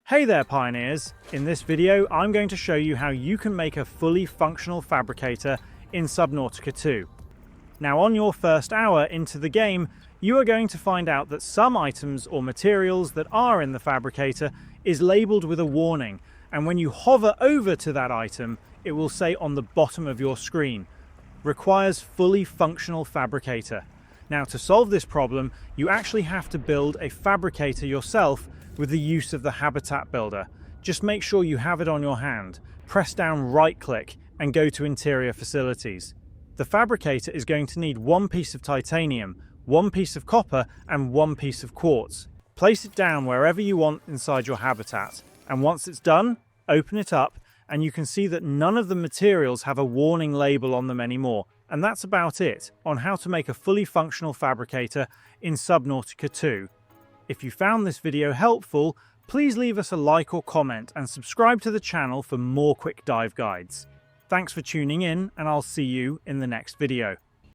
Hey there pioneers! In this video I'm going to show you how you can make a fully functional fabricator in Subnautica 2. Now on your first hour into the game, you are going to find out that some items or materials that are in the fabricator is labelled with a warning, and when you hover over to that item, it will say on the bottom of your screen, requires fully functional fabricator. Now to solve this problem, you actually have to build a fabricator yourself with the use of the habitat builder. Just make sure you have it on your hand, press down right click and go to interior facilities. The fabricator is going to need one piece of titanium, one piece of copper and one piece of quartz. Place it down wherever you want inside your habitat, and once it's done, open it up and you can see that none of the materials have a warning label on them anymore. And that's about it on how to make a fully functional fabricator in Subnautica 2. If you found this video helpful, please leave us a like or comment and subscribe to the channel for more quick dive guides. Thanks for tuning in, and I'll see you in the next video.